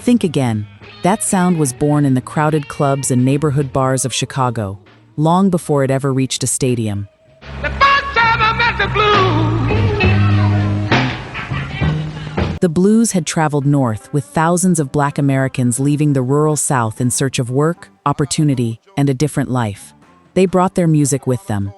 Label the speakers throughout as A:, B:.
A: Think again. That sound was born in the crowded clubs and neighborhood bars of Chicago, long before it ever reached a stadium.
B: The first time I met the blues.
A: The blues had traveled north with thousands of Black Americans leaving the rural South in search of work, opportunity, and a different life. They brought their music with them.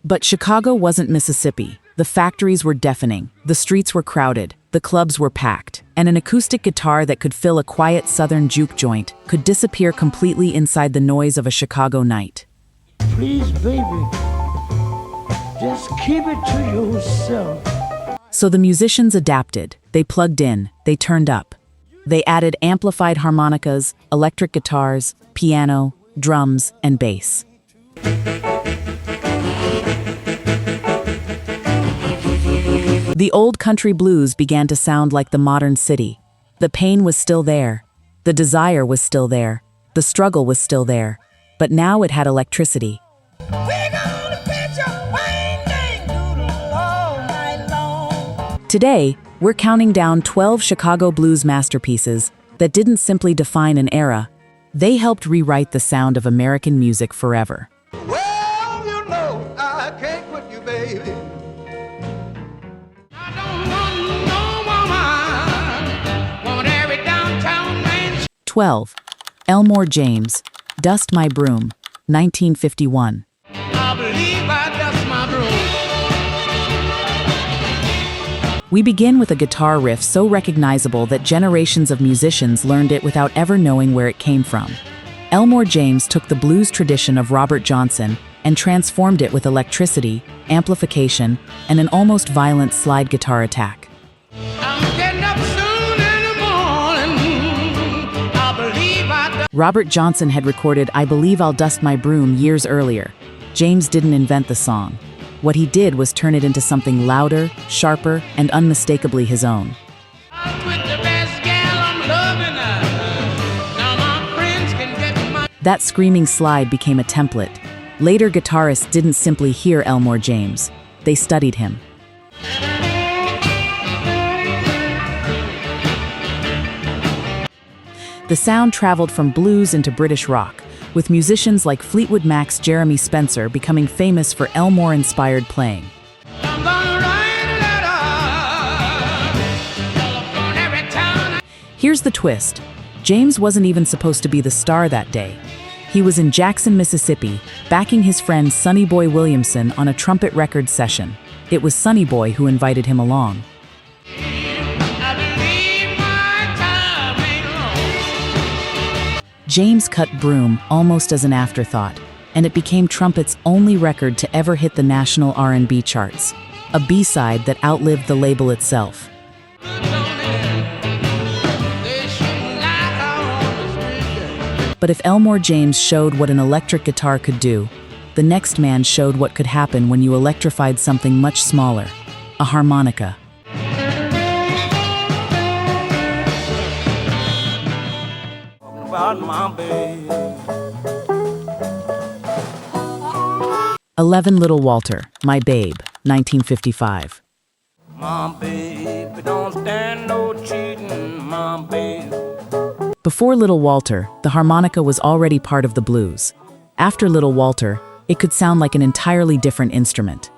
A: But Chicago wasn't Mississippi. The factories were deafening, the streets were crowded, the clubs were packed, and an acoustic guitar that could fill a quiet southern juke joint could disappear completely inside the noise of a Chicago night.
C: Please, baby, just keep it to yourself.
A: So the musicians adapted, they plugged in, they turned up. They added amplified harmonicas, electric guitars, piano, drums, and bass. The old country blues began to sound like the modern city. The pain was still there. The desire was still there. The struggle was still there. But now it had electricity. Today, we're counting down 12 Chicago blues masterpieces that didn't simply define an era. They helped rewrite the sound of American music forever.
B: Well, you know, I can't quit you, baby.
A: 12. Elmore James, Dust My Broom, 1951.
B: I believe I dust my broom.
A: We begin with a guitar riff so recognizable that generations of musicians learned it without ever knowing where it came from. Elmore James took the blues tradition of Robert Johnson and transformed it with electricity, amplification, and an almost violent slide guitar attack. Robert Johnson had recorded I Believe I'll Dust My Broom years earlier. James didn't invent the song. What he did was turn it into something louder, sharper, and unmistakably his own. That screaming slide became a template. Later guitarists didn't simply hear Elmore James. They studied him. The sound traveled from blues into British rock, with musicians like Fleetwood Mac's Jeremy Spencer becoming famous for Elmore-inspired playing. Here's the twist. James wasn't even supposed to be the star that day. He was in Jackson, Mississippi, backing his friend Sonny Boy Williamson on a trumpet records session. It was Sonny Boy who invited him along. James cut Broom almost as an afterthought, and it became trumpet's only record to ever hit the national R&B charts, a B-side that outlived the label itself. But if Elmore James showed what an electric guitar could do, the next man showed what could happen when you electrified something much smaller, a harmonica.
C: My baby.
A: 11 Little Walter, My Babe, 1955.
C: My baby don't stand no cheating, my baby.
A: Before Little Walter, the harmonica was already part of the blues. After Little Walter, it could sound like an entirely different instrument.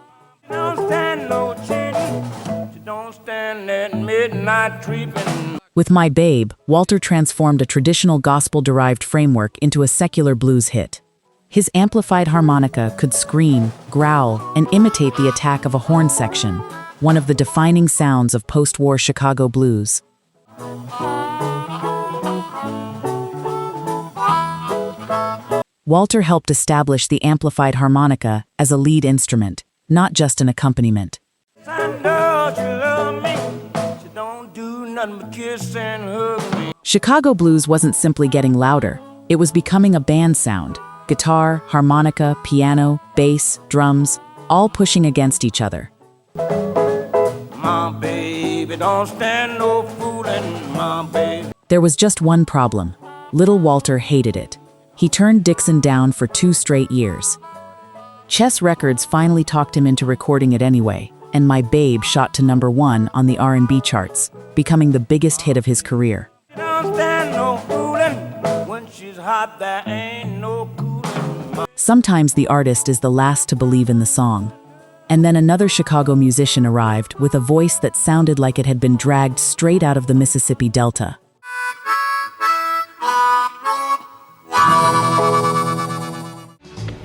C: Don't stand no cheating. She don't stand that midnight creeping.
A: With My Babe, Walter transformed a traditional gospel-derived framework into a secular blues hit. His amplified harmonica could scream, growl, and imitate the attack of a horn section, one of the defining sounds of post-war Chicago blues. Walter helped establish the amplified harmonica as a lead instrument, not just an accompaniment. Chicago blues wasn't simply getting louder, it was becoming a band sound. Guitar, harmonica, piano, bass, drums, all pushing against each other.
C: My baby don't stand no fooling, my baby.
A: There was just one problem. Little Walter hated it. He turned Dixon down for 2 straight years. Chess Records finally talked him into recording it anyway. and My Babe shot to #1 on the R&B charts, becoming the biggest hit of his career.
C: She don't stand no fooling. When she's hot, there ain't no cooling.
A: Sometimes the artist is the last to believe in the song. And then another Chicago musician arrived with a voice that sounded like it had been dragged straight out of the Mississippi Delta.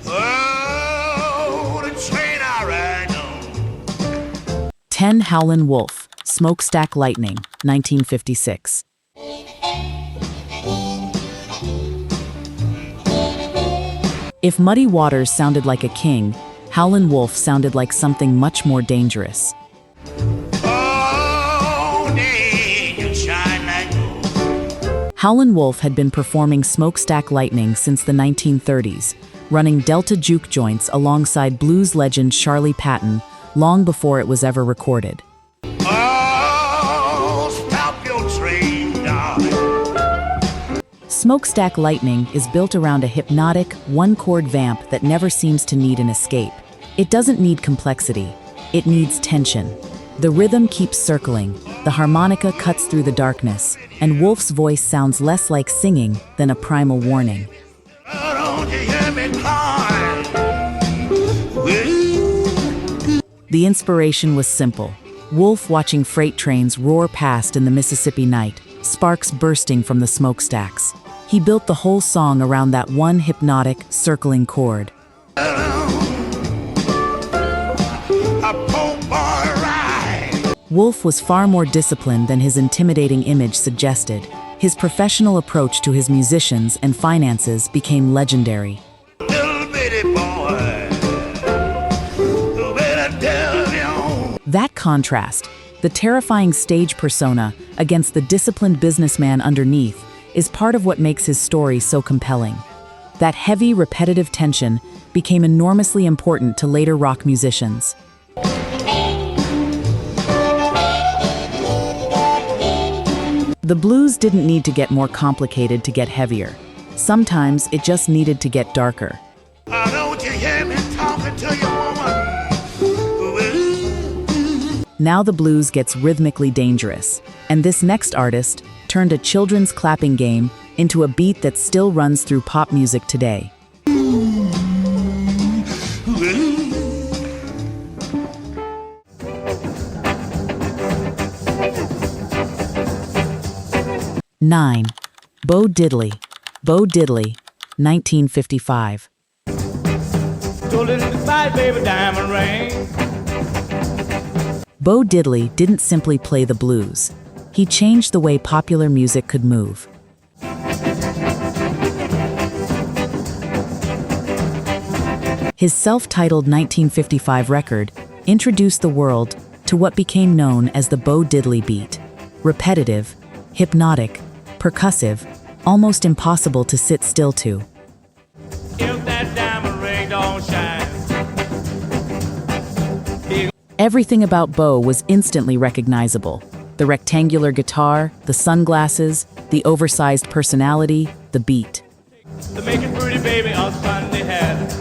B: Oh, the train I ride on.
A: 10 Howlin' Wolf, Smokestack Lightning, 1956. If Muddy Waters sounded like a king, Howlin' Wolf sounded like something much more dangerous.
B: Oh, day you shine like gold.
A: Howlin' Wolf had been performing Smokestack Lightning since the 1930s, running Delta juke joints alongside blues legend Charlie Patton long before it was ever recorded.
B: Oh, stop your train, darling.
A: Smokestack Lightning is built around a hypnotic, one-chord vamp that never seems to need an escape. It doesn't need complexity, it needs tension. The rhythm keeps circling, the harmonica cuts through the darkness, and Wolf's voice sounds less like singing than a primal warning.
B: Oh, don't you hear me crying?
A: The inspiration was simple. Wolf watching freight trains roar past in the Mississippi night, sparks bursting from the smokestacks. He built the whole song around that one hypnotic, circling chord. Wolf was far more disciplined than his intimidating image suggested. His professional approach to his musicians and finances became legendary.
B: Little bitty boy, you better tell me on.
A: That contrast, the terrifying stage persona against the disciplined businessman underneath, is part of what makes his story so compelling. That heavy, repetitive tension became enormously important to later rock musicians. The blues didn't need to get more complicated to get heavier. Sometimes it just needed to get darker.
B: I don't you hear me talking to your woman?
A: Now the blues gets rhythmically dangerous, and this next artist turned a children's clapping game into a beat that still runs through pop music today. Nine, Bo Diddley, 1955.
C: Told it goodbye, baby, diamond ring.
A: Bo Diddley didn't simply play the blues. He changed the way popular music could move. His self-titled 1955 record introduced the world to what became known as the Bo Diddley beat. Repetitive, hypnotic, percussive, almost impossible to sit still to.
C: If that diamond ring don't shine.
A: Everything about Bo was instantly recognizable. The rectangular guitar, the sunglasses, the oversized personality, the beat.
C: To make it pretty, baby, on Sunday hat.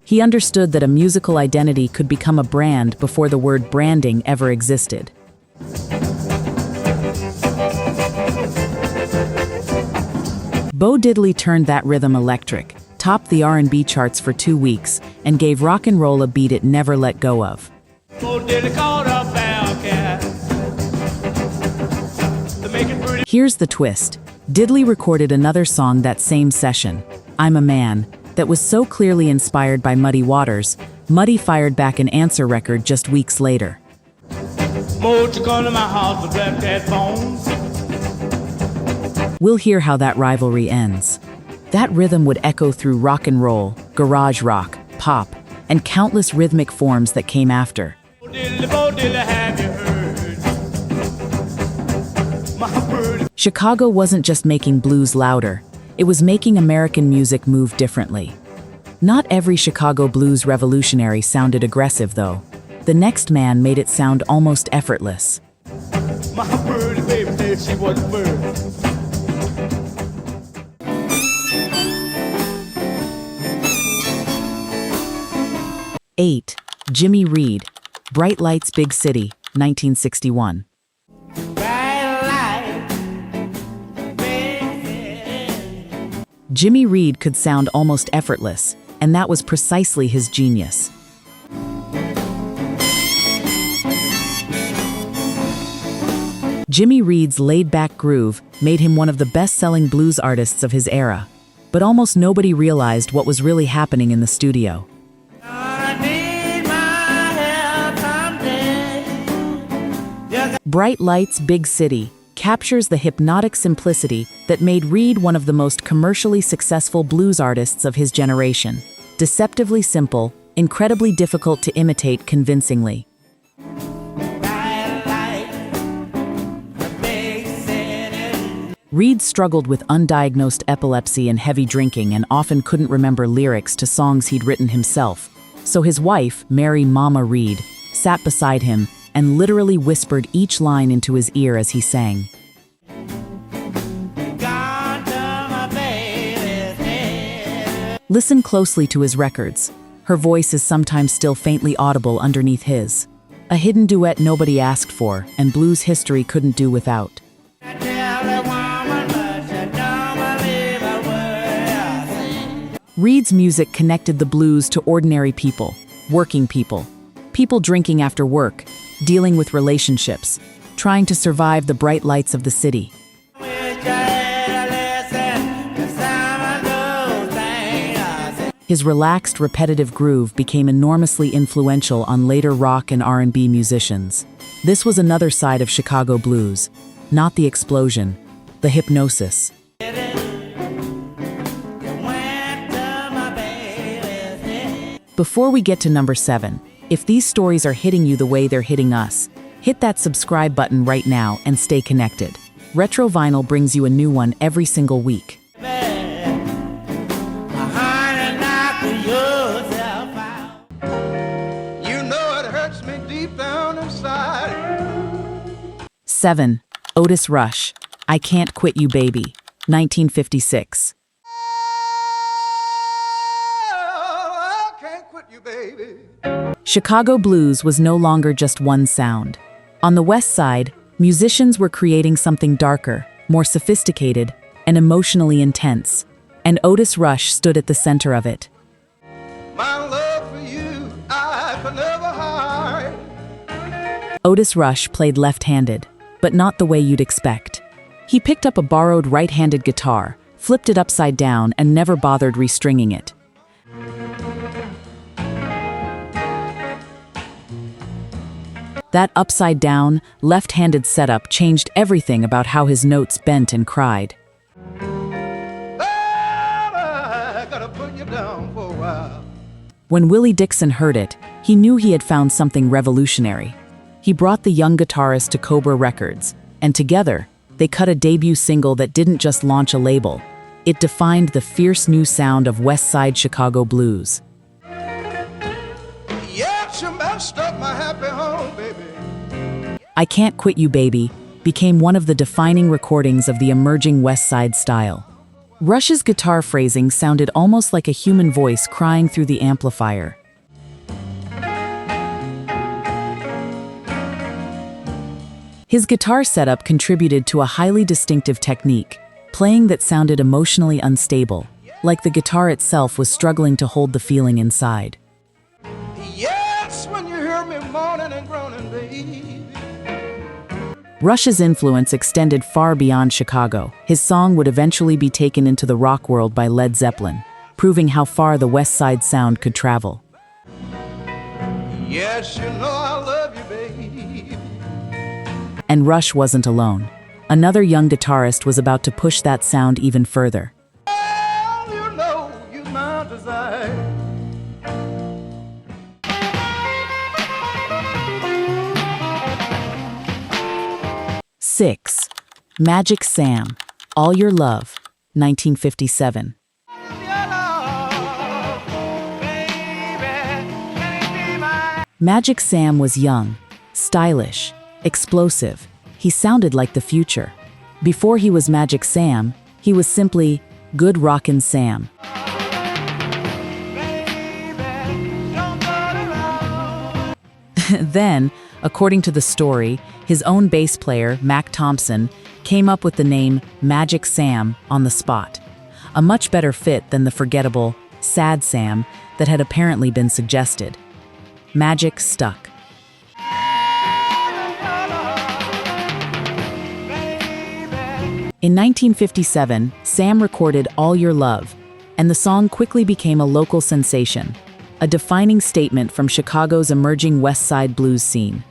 A: He understood that a musical identity could become a brand before the word branding ever existed. Bo Diddley turned that rhythm electric, topped the R&B charts for 2 weeks, and gave rock and roll a beat it never let go of.
C: Oh, Diddley called up Bellcat. To make it pretty.
A: Here's the twist. Diddley recorded another song that same session, I'm a Man, that was so clearly inspired by Muddy Waters, Muddy fired back an answer record just weeks later.
C: Won't you come to my house with black cat bones?
A: We'll hear how that rivalry ends. That rhythm would echo through rock and roll, garage rock, pop, and countless rhythmic forms that came after.
C: Bo Diddley, have you heard? My bird.
A: Chicago wasn't just making blues louder, it was making American music move differently. Not every Chicago blues revolutionary sounded aggressive, though. The next man made it sound almost effortless.
C: My bird, baby, said she was a bird.
A: 8. Jimmy Reed, Bright Lights, Big City, 1961. Jimmy Reed could sound almost effortless, and that was precisely his genius. Jimmy Reed's laid-back groove made him one of the best-selling blues artists of his era, but almost nobody realized what was really happening in the studio. Bright Lights, Big City captures the hypnotic simplicity that made Reed one of the most commercially successful blues artists of his generation. Deceptively simple, incredibly difficult to imitate convincingly. Reed struggled with undiagnosed epilepsy and heavy drinking and often couldn't remember lyrics to songs he'd written himself. So his wife, Mary Mama Reed, sat beside him and literally whispered each line into his ear as he sang. Listen closely to his records. Her voice is sometimes still faintly audible underneath his. A hidden duet nobody asked for, and blues history couldn't do without. Reed's music connected the blues to ordinary people, working people, people drinking after work, dealing with relationships, trying to survive the bright lights of the city. His relaxed, repetitive groove became enormously influential on later rock and R&B musicians. This was another side of Chicago blues, not the explosion, the hypnosis. Before we get to number 7, if these stories are hitting you the way they're hitting us, hit that subscribe button right now and stay connected. Retro Vinyl brings you a new one every single week.
B: You know it hurts me deep down inside.
A: 7. Otis Rush, I Can't Quit You Baby, 1956.
B: I can't quit you, baby.
A: Chicago blues was no longer just one sound. On the West Side, musicians were creating something darker, more sophisticated, and emotionally intense, and Otis Rush stood at the center of it.
B: My love for you, I could never hide.
A: Otis Rush played left-handed, but not the way you'd expect. He picked up a borrowed right-handed guitar, flipped it upside down, and never bothered restringing it. That upside-down, left-handed setup changed everything about how his notes bent and cried.
B: I gotta put you down for a while.
A: When Willie Dixon heard it, he knew he had found something revolutionary. He brought the young guitarist to Cobra Records, and together, they cut a debut single that didn't just launch a label. It defined the fierce new sound of West Side Chicago blues.
B: Yes, you messed up my happy home, baby.
A: I Can't Quit You Baby became one of the defining recordings of the emerging West Side style. Rush's guitar phrasing sounded almost like a human voice crying through the amplifier. His guitar setup contributed to a highly distinctive technique, playing that sounded emotionally unstable, like the guitar itself was struggling to hold the feeling inside.
B: Yes, when you hear me moaning and groaning, baby.
A: Rush's influence extended far beyond Chicago. His song would eventually be taken into the rock world by Led Zeppelin, proving how far the West Side sound could travel.
B: Yes, you know I love you, baby.
A: And Rush wasn't alone. Another young guitarist was about to push that sound even further.
B: Oh, you know you my desire.
A: 6. Magic Sam, All Your Love, 1957. Magic Sam was young, stylish, explosive. He sounded like the future. Before he was Magic Sam, he was simply Good Rockin' Sam. Then, according to the story, his own bass player, Mac Thompson, came up with the name Magic Sam on the spot, a much better fit than the forgettable Sad Sam that had apparently been suggested. Magic stuck. In 1957, Sam recorded All Your Love, and the song quickly became a local sensation, a defining statement from Chicago's emerging West Side blues scene.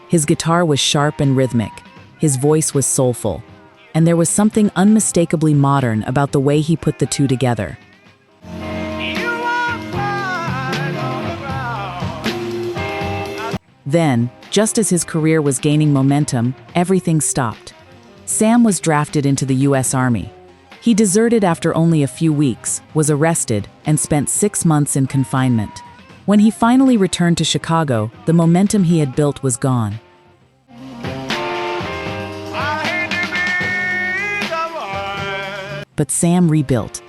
A: His guitar was sharp and rhythmic, his voice was soulful, and there was something unmistakably modern about the way he put the two together. Then, just as his career was gaining momentum, everything stopped. Sam was drafted into the U.S. Army. He deserted after only a few weeks, was arrested, and spent 6 months in confinement. When he finally returned to Chicago, the momentum he had built was gone. But Sam rebuilt.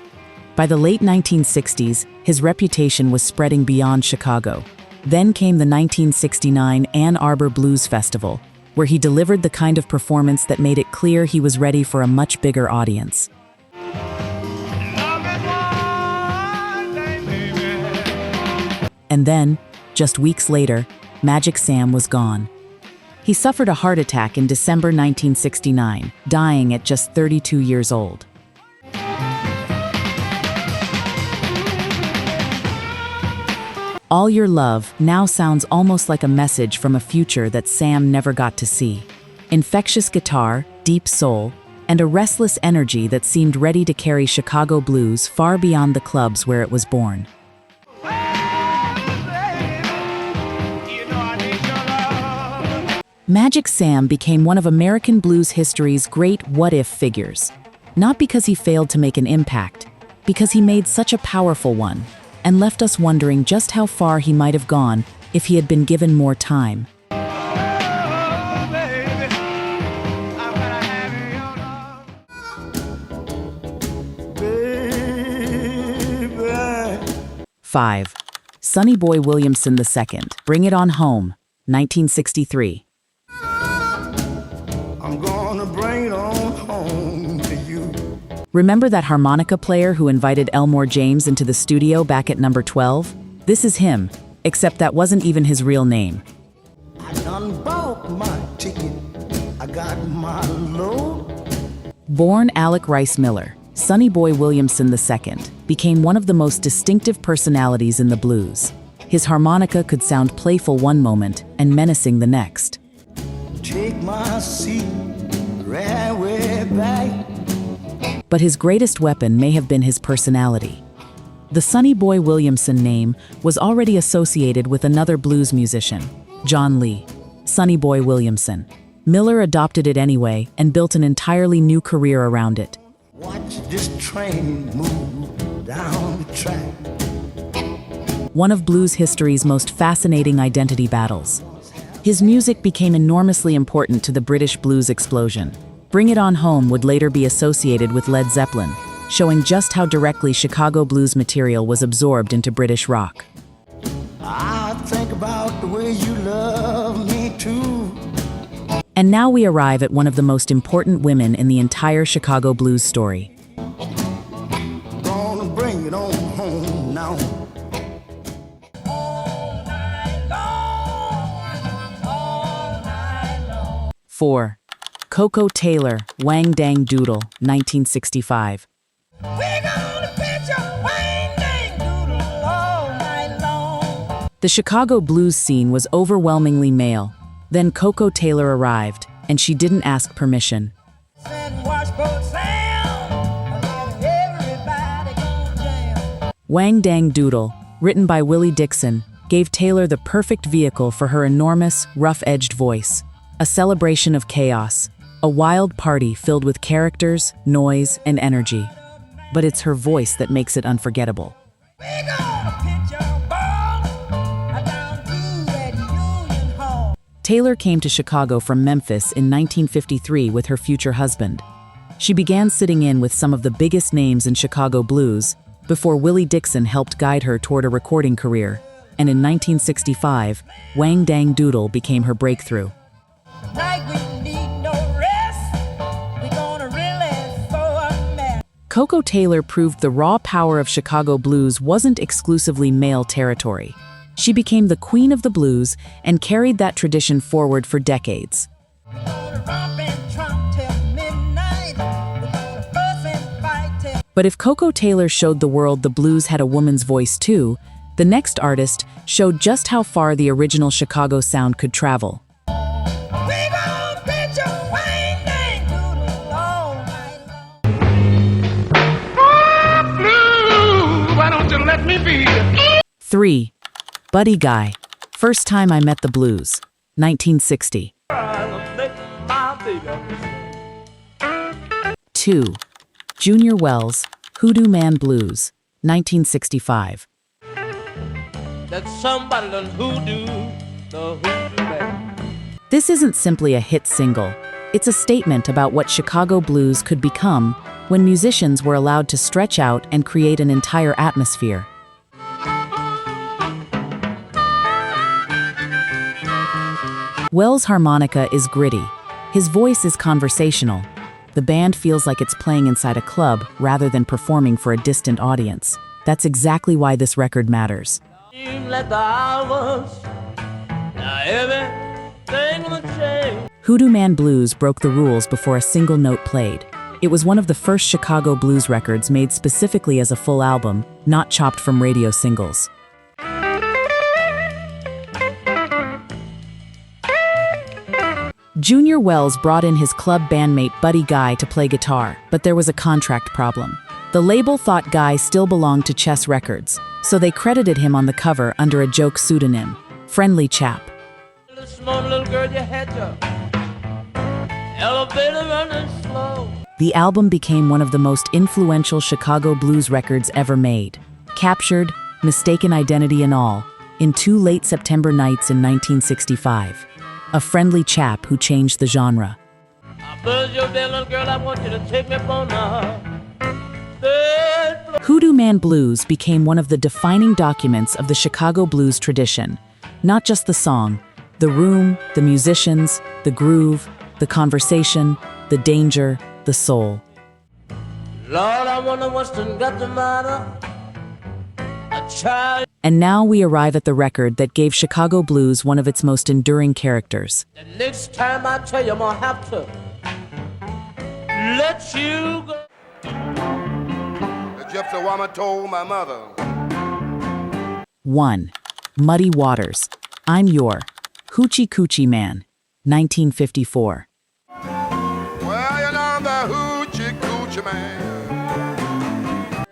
A: By the late 1960s, his reputation was spreading beyond Chicago. Then came the 1969 Ann Arbor Blues Festival, where he delivered the kind of performance that made it clear he was ready for a much bigger audience. And then, just weeks later, Magic Sam was gone. He suffered a heart attack in December 1969, dying at just 32 years old. All Your Love now sounds almost like a message from a future that Sam never got to see. Infectious guitar, deep soul, and a restless energy that seemed ready to carry Chicago blues far beyond the clubs where it was born. Magic Sam became one of American blues history's great what-if figures. Not because he failed to make an impact, because he made such a powerful one, and left us wondering just how far he might have gone if he had been given more time. Five. Sonny Boy Williamson II, Bring It On Home, 1963.
B: I'm gonna bring it on home to you.
A: Remember that harmonica player who invited Elmore James into the studio back at number 12? This is him, except that wasn't even his real name.
B: I done bought my ticket. I got my load.
A: Born Alec Rice Miller, Sonny Boy Williamson II became one of the most distinctive personalities in the blues. His harmonica could sound playful one moment and menacing the next.
B: Take my seat right way back.
A: But his greatest weapon may have been his personality. The Sonny Boy Williamson name was already associated with another blues musician, John Lee. Sonny Boy Williamson. Miller adopted it anyway and built an entirely new career around it.
B: Watch this train move down the track.
A: One of blues history's most fascinating identity battles. His music became enormously important to the British blues explosion. Bring It On Home would later be associated with Led Zeppelin, showing just how directly Chicago blues material was absorbed into British rock.
B: I think about the way you love me too.
A: And now we arrive at one of the most important women in the entire Chicago blues story.
B: Gonna bring it on home now.
A: 4. Koko Taylor, Wang Dang Doodle, 1965.
C: We're gonna pitch a wang dang doodle all night long.
A: The Chicago blues scene was overwhelmingly male. Then Koko Taylor arrived, and she didn't ask permission.
C: Said washboard sound, everybody gonna jam.
A: Wang Dang Doodle, written by Willie Dixon, gave Taylor the perfect vehicle for her enormous, rough-edged voice. A celebration of chaos, a wild party filled with characters, noise, and energy. But it's her voice that makes it unforgettable.
C: We're gonna pitch a ball down to that Union Hall.
A: Taylor came to Chicago from Memphis in 1953 with her future husband. She began sitting in with some of the biggest names in Chicago blues before Willie Dixon helped guide her toward a recording career, and in 1965, Wang Dang Doodle became her breakthrough.
C: Tonight we need no rest. We gonna really throw a mess.
A: Koko Taylor proved the raw power of Chicago blues wasn't exclusively male territory. She became the queen of the blues and carried that tradition forward for decades.
C: We gonna romp and trump till midnight. We gonna fuss and fight till.
A: But if Koko Taylor showed the world the blues had a woman's voice too, the next artist showed just how far the original Chicago sound could travel.
C: We gonna pitch a Wang Dang Doodle all night long.
D: Blue, why don't you let me be?
A: 3. Buddy Guy. First Time I Met the Blues. 1960. 2. Junior Wells. Hoodoo Man Blues. 1965.
C: That somebody done hoodoo, the hoodoo man.
A: This isn't simply a hit single. It's a statement about what Chicago blues could become when musicians were allowed to stretch out and create an entire atmosphere. Wells' harmonica is gritty. His voice is conversational. The band feels like it's playing inside a club rather than performing for a distant audience. That's exactly why this record matters.
C: Let the hours, now everything will change.
A: Hoodoo Man Blues broke the rules before a single note played. It was one of the first Chicago blues records made specifically as a full album, not chopped from radio singles. Junior Wells brought in his club bandmate Buddy Guy to play guitar, but there was a contract problem. The label thought Guy still belonged to Chess Records, so they credited him on the cover under a joke pseudonym, Friendly Chap.
C: Little small little girl, you had your elevator running slow.
A: The album became one of the most influential Chicago blues records ever made. Captured, mistaken identity and all, in 2 late September nights in 1965. A friendly chap who changed the genre.
C: I buzz your dear little girl, I want you to take me for now.
A: Hoodoo Man Blues became one of the defining documents of the Chicago blues tradition. Not just the song, the room, the musicians, the groove, the conversation, the danger, the soul.
C: Lord, I wonder what's done got the matter. A child.
A: And now we arrive at the record that gave Chicago blues one of its most enduring characters.
C: The next time I tell you I'm gonna have to let you go.
D: The gypsy woman told my mother.
A: 1. Muddy Waters. I'm Your Hoochie Coochie Man. 1954.
D: Well, you know the hoochie coochie man.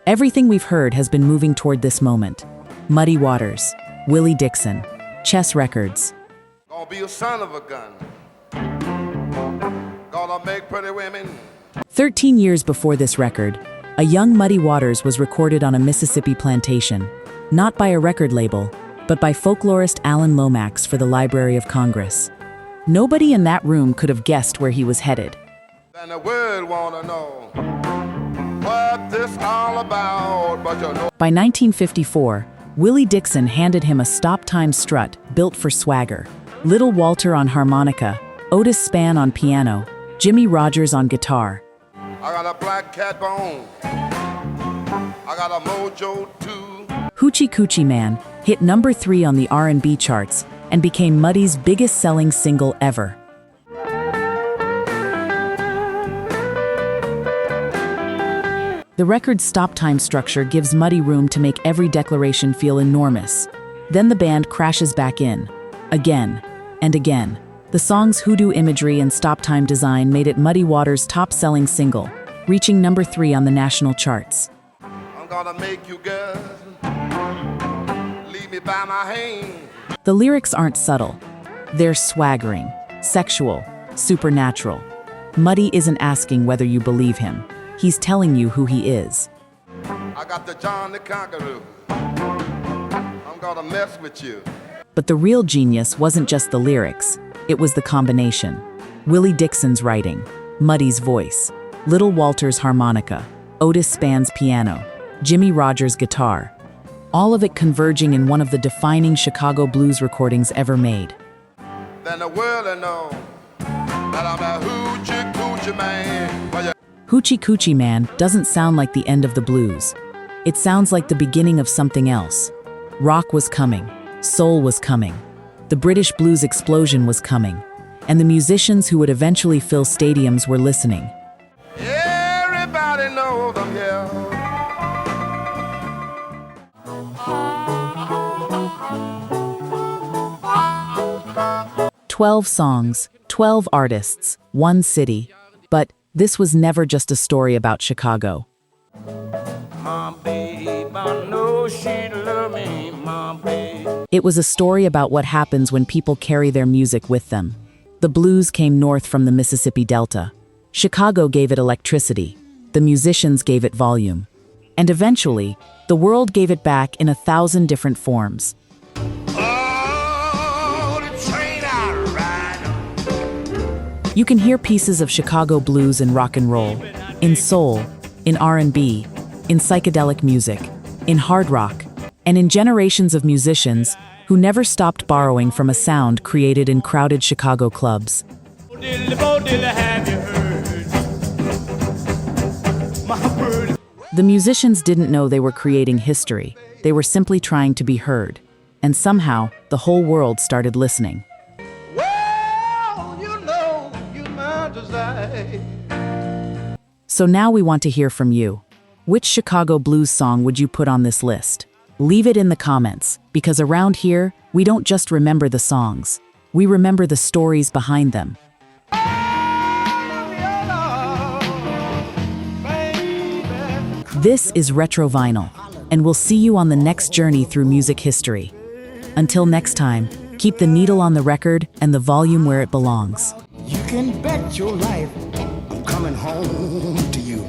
A: Everything we've heard has been moving toward this moment. Muddy Waters, Willie Dixon, Chess Records.
D: Gonna be a son of a gun. Gonna make pretty women.
A: 13 years before this record, a young Muddy Waters was recorded on a Mississippi plantation, not by a record label, but by folklorist Alan Lomax for the Library of Congress. Nobody in that room could have guessed where he was headed.
D: Then the world wanna know what this all about, but you know.
A: By 1954, Willie Dixon handed him a stop-time strut built for swagger. Little Walter on harmonica, Otis Spann on piano, Jimmy Rogers on guitar.
D: I got a black cat bone. I got a mojo too.
A: Hoochie Coochie Man hit number 3 on the R&B charts and became Muddy's biggest-selling single ever. The record's stop-time structure gives Muddy room to make every declaration feel enormous. Then the band crashes back in. Again and again. The song's hoodoo imagery and stop-time design made it Muddy Waters' top-selling single, reaching number 3 on the national charts.
D: I'm gonna make you girls leave me by my hand.
A: The lyrics aren't subtle. They're swaggering, sexual, supernatural. Muddy isn't asking whether you believe him. He's telling you who he is.
D: I got the John the Conqueror. I'm gonna mess with you.
A: But the real genius wasn't just the lyrics, it was the combination. Willie Dixon's writing, Muddy's voice, Little Walter's harmonica, Otis Spann's piano, Jimmy Rogers' guitar. all of it converging in one of the defining Chicago blues recordings ever made.
D: Then the world will know that I'm a hoochie coochie man. Well,
A: Hoochie Coochie Man doesn't sound like the end of the blues. It sounds like the beginning of something else. Rock was coming, soul was coming, the British blues explosion was coming, and the musicians who would eventually fill stadiums were listening.
D: everybody knows I'm here.
A: 12 songs, 12 artists, one city. But this was never just a story about Chicago.
C: My babe, I know she'd love me, my babe.
A: It was a story about what happens when people carry their music with them. The blues came north from the Mississippi Delta. Chicago gave it electricity. The musicians gave it volume. And eventually, the world gave it back in 1,000 different forms.
C: Oh, the train I ride on.
A: You can hear pieces of Chicago blues in rock and roll, in soul, in R&B, in psychedelic music, in hard rock, and in generations of musicians who never stopped borrowing from a sound created in crowded Chicago clubs.
C: Diddley, have you heard? My bird.
A: The musicians didn't know they were creating history. They were simply trying to be heard. And somehow, the whole world started listening.
B: Well, you know, you my desire.
A: So now we want to hear from you. Which Chicago blues song would you put on this list? Leave it in the comments, because around here, we don't just remember the songs. We remember the stories behind them. This is Retro Vinyl, and we'll see you on the next journey through music history. Until next time, keep the needle on the record and the volume where it belongs.
B: You can bet your life I'm coming home to you.